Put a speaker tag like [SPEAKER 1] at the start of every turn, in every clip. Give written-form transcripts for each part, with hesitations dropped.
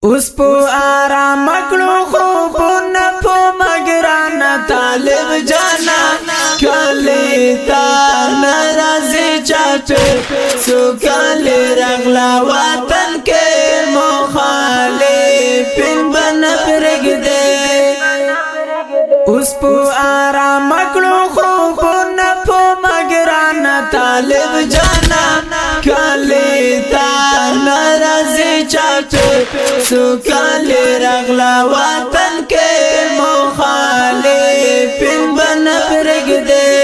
[SPEAKER 1] اوس په آرام کړو خوبونه په مګران طالب جانا کله تا ناراضي چاټه سو کله رغلا وطن کې مخالفین بن پرګدې اوس په آرام کړو خوبونه په مګران طالب جانا کله تا ناراضي چاټه سو کله رغلا وطن کې مخالفین بن پرګدې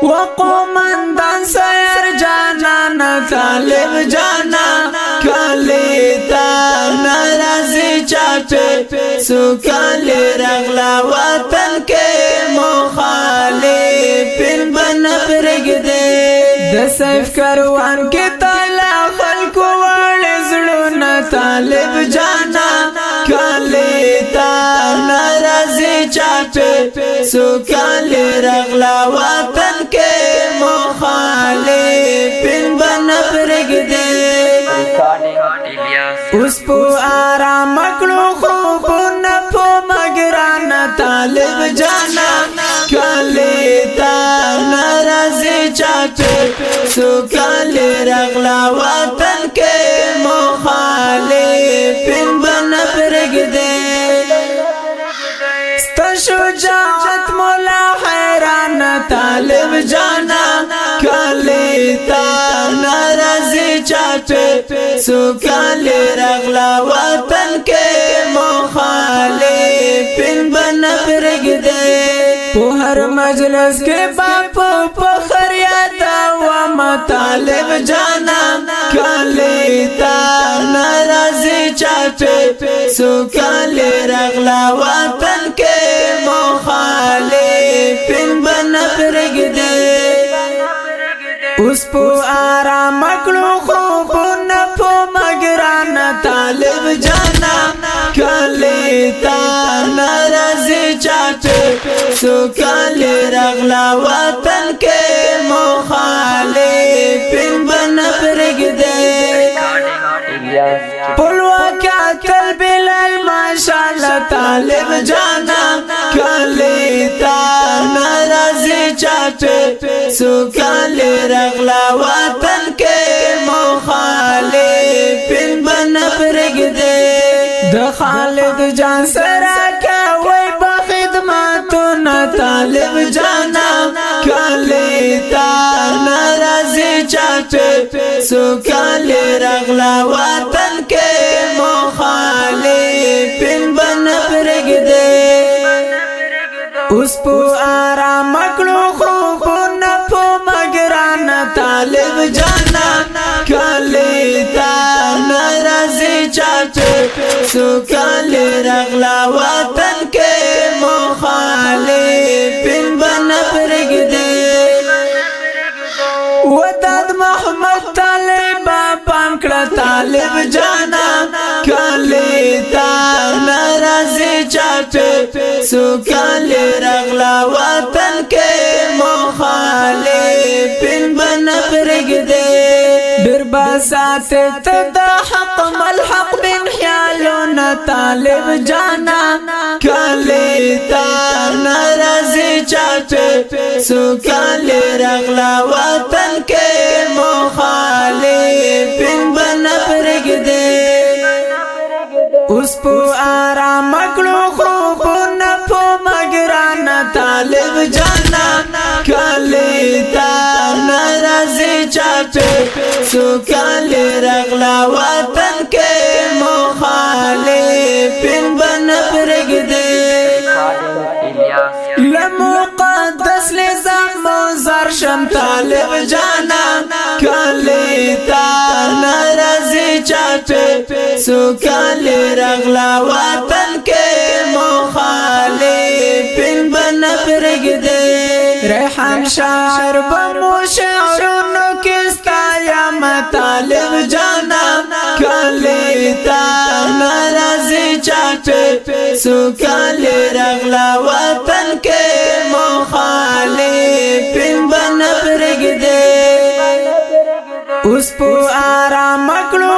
[SPEAKER 1] وقومندان سیر جانا طالب جانا کله تا ناراضي چاټه سو کله رغلا وطن کې مخالفین بن پرګدې د سیف کاروان کې تعالی خلکو وړ زړونه طالب جانا کله تا ناراضي چاټه سو کله رغلا وطن کې مخالفین بن پرګدې اوس په آرام کړو خوبونه په مګران طالب جانا کله تا ناراضي چاټه سو کله رغلا وطن کې مخالفین بن پرګدې ست شجاعت مولا حیران طالب جانا کله تا ناراضي چاټه سو کله رغلا وطن کې مخالفین بن پرګدې په هر مجلس کې باپ فخر یاد و طالب جانا کله تا ناراضي چاټه سو کله رغلا وطن کې مخالفین بن پرګدې اوس په آرام کړو خوبونه په مګران طالب جانا کله تا ناراضي چاټه سو کله رغلا وطن کې مخالفین بن پرګدې پلوکات البلال ماشاءالله طالب جانا کله تا ناراضي چاټه سو کله رغلا وطن کې مخالفین بن پرګدې د خالد جان سره کوي په خدمتونو طالب جانا کله تا ناراضي چاټه سو کله رغلا وطن کې مخالفین بن پرګدې اوس په آرام کړو خوبونه په مګران طالب جانا کله تا ناراضي چاټه سو کله رغلا وطن کې مخالفین بن پرګدې وداد محمد طالب پانکړه طالب جانا کله تا ناراضي چاټه سو کله رغلا وطن کې مخالفین بن پرګدې دربا ساته د حق ملحق بن خیالونه طالب جانا کله تا ناراضي چاټه سو کله رغلا وطن کې مخالفین بن پرګدې اوس په آرام کړو خوبونه په مګران طالب جانا کله تا ناراضي چاټه سو کله رغلا وطن کې مخالفین بن پرګدې لمقدس لزم زر شم طالب جانا کله تا ناراضي چاټه سو کله رغلا وطن کې مخالفین بن پرګدې ریحان شاعر بمو شعرونو کې ستایا طالب جانا کله تا ناراضي چاټه سو کله رغلا وطن کې مخالفین بن پرګدې اوس په آرام کړو